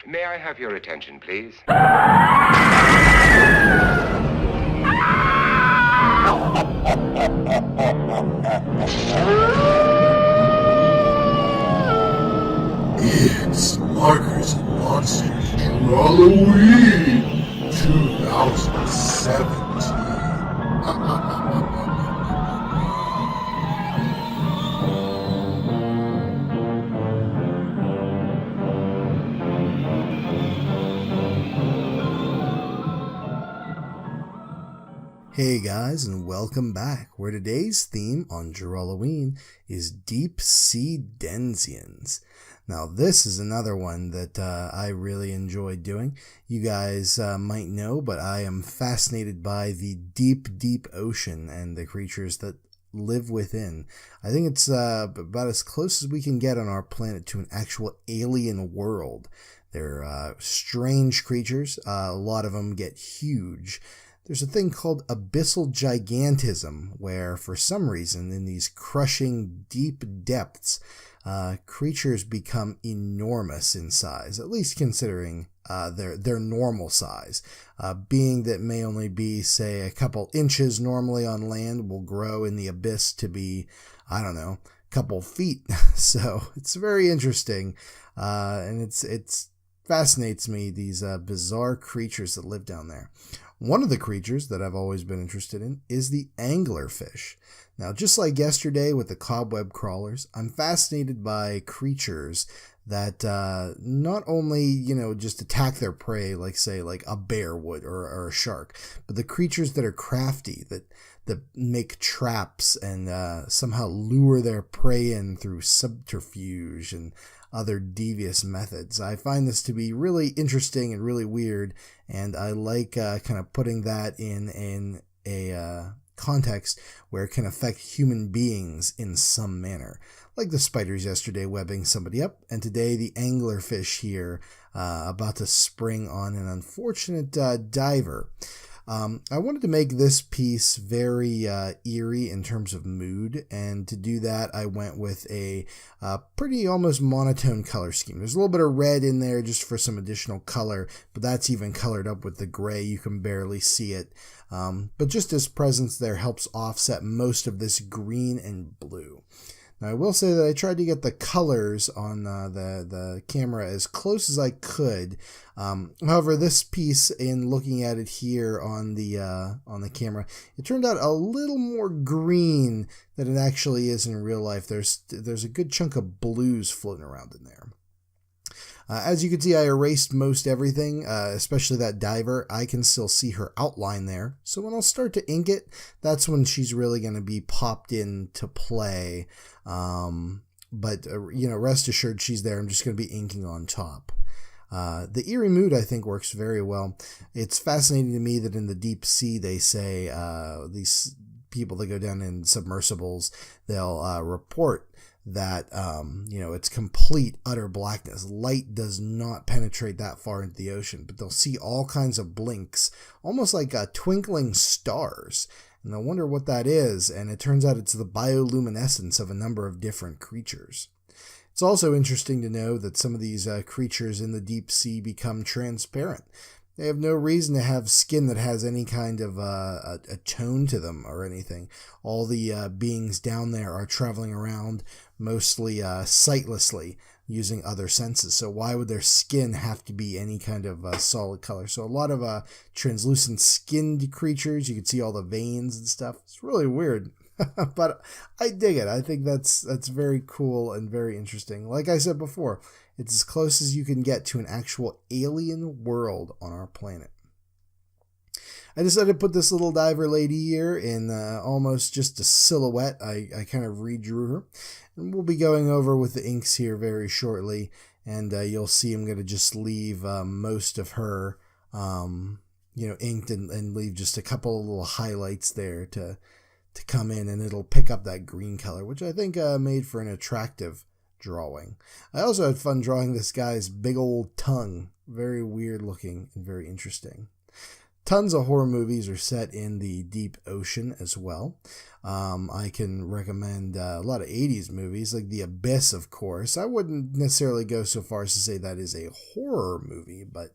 May I have your attention, please? It's Markers and Monsters Drawlloween 2017. Hey guys, and welcome back, where today's theme on Drawlloween is Deep Sea Denzians. Now this is another one that I really enjoyed doing. You guys might know, but I am fascinated by the deep ocean and the creatures that live within. I think it's about as close as we can get on our planet to an actual alien world. They're strange creatures. A lot of them get huge. There's a thing called abyssal gigantism, where for some reason in these crushing deep depths, creatures become enormous in size, at least considering their normal size. Being that may only be, say, a couple inches normally on land will grow in the abyss to be, I don't know, a couple feet. So it's very interesting, and it's fascinates me, these bizarre creatures that live down there. One of the creatures that I've always been interested in is the anglerfish. Now, just like yesterday with the cobweb crawlers, I'm fascinated by creatures that not only, just attack their prey, like, say, like a bear would or a shark, but the creatures that are crafty, that make traps and somehow lure their prey in through subterfuge and other devious methods. I find this to be really interesting and really weird, and I like kind of putting that in a context where it can affect human beings in some manner. Like the spiders yesterday webbing somebody up, and today the anglerfish here about to spring on an unfortunate diver. I wanted to make this piece very eerie in terms of mood, and to do that I went with a pretty almost monotone color scheme. There's a little bit of red in there just for some additional color, but that's even colored up with the gray. You can barely see it, but just his presence there helps offset most of this green and blue. Now, I will say that I tried to get the colors on the camera as close as I could. However, this piece, in looking at it here on the camera, it turned out a little more green than it actually is in real life. There's a good chunk of blues floating around in there. As you can see, I erased most everything, especially that diver. I can still see her outline there. So when I'll start to ink it, that's when she's really going to be popped into play. But rest assured she's there. I'm just going to be inking on top. The eerie mood, I think, works very well. It's fascinating to me that in the deep sea, they say these people that go down in submersibles, they'll report that it's complete utter blackness. Light does not penetrate that far into the ocean, but they'll see all kinds of blinks, almost like twinkling stars, and they'll wonder what that is, and it turns out it's the bioluminescence of a number of different creatures. It's also interesting to know that some of these creatures in the deep sea become transparent. They have no reason to have skin that has any kind of a tone to them or anything. All the beings down there are traveling around mostly sightlessly, using other senses. So why would their skin have to be any kind of solid color? So a lot of translucent skinned creatures. You can see all the veins and stuff. It's really weird. But I dig it. I think that's very cool and very interesting. Like I said before, it's as close as you can get to an actual alien world on our planet. I decided to put this little diver lady here in almost just a silhouette. I kind of redrew her. And we'll be going over with the inks here very shortly. And you'll see I'm going to just leave most of her inked and leave just a couple of little highlights there to come in, and it'll pick up that green color, which I think made for an attractive drawing. I also had fun drawing this guy's big old tongue. Very weird looking and very interesting. tons of horror movies are set in the deep ocean as well. I can recommend a lot of 80s movies, like The Abyss, of course. I wouldn't necessarily go so far as to say that is a horror movie, but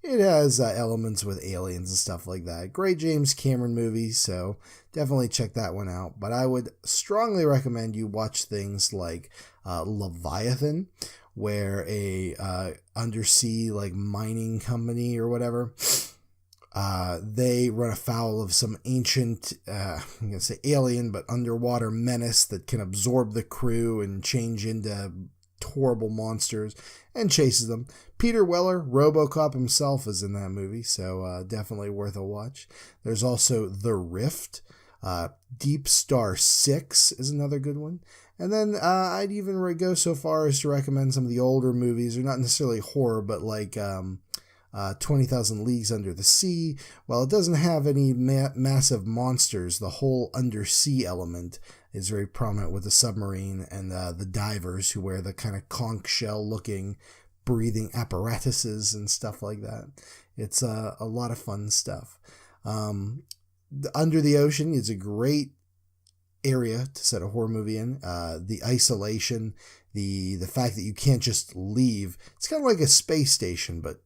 it has elements with aliens and stuff like that. Great James Cameron movie, so definitely check that one out. But I would strongly recommend you watch things like Leviathan, where a undersea like mining company or whatever, they run afoul of some ancient, I'm going to say alien, but underwater menace that can absorb the crew and change into horrible monsters and chases them. Peter Weller, RoboCop himself, is in that movie, so definitely worth a watch. There's also The Rift. Deep Star 6 is another good one. And then I'd even go so far as to recommend some of the older movies. They're not necessarily horror, but like 20,000 Leagues Under the Sea. While it doesn't have any massive monsters, the whole undersea element is very prominent with the submarine and the divers who wear the kind of conch shell looking breathing apparatuses and stuff like that. It's a lot of fun stuff. Under the ocean is a great area to set a horror movie in. The isolation, the fact that you can't just leave. It's kind of like a space station, but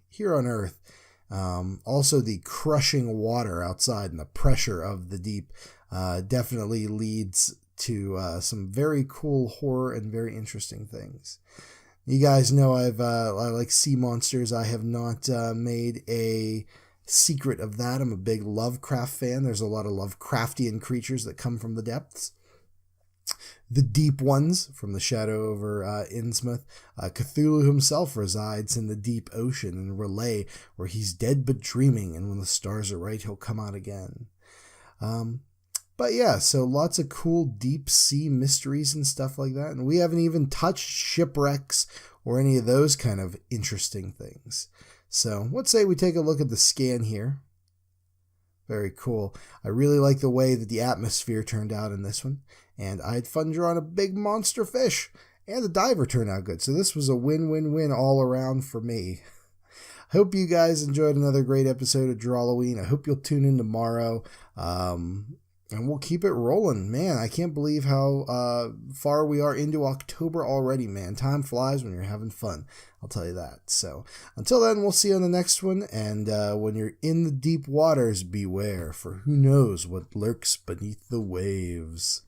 here on Earth. Also the crushing water outside and the pressure of the deep definitely leads to some very cool horror and very interesting things. You guys know I like sea monsters. I have not made a secret of that. I'm a big Lovecraft fan. There's a lot of Lovecraftian creatures that come from the depths. The deep ones from the shadow over Innsmouth. Cthulhu himself resides in the deep ocean in Relay, where he's dead but dreaming, and when the stars are right, he'll come out again. But yeah, so lots of cool deep sea mysteries and stuff like that. And we haven't even touched shipwrecks or any of those kind of interesting things. So let's say we take a look at the scan here. Very cool. I really like the way that the atmosphere turned out in this one. And I had fun drawing a big monster fish. And the diver turned out good. So this was a win-win-win all around for me. I hope you guys enjoyed another great episode of Drawlloween. I hope you'll tune in tomorrow. And we'll keep it rolling. Man, I can't believe how far we are into October already, man. Time flies when you're having fun. I'll tell you that. So until then, we'll see you on the next one. And when you're in the deep waters, beware, for who knows what lurks beneath the waves.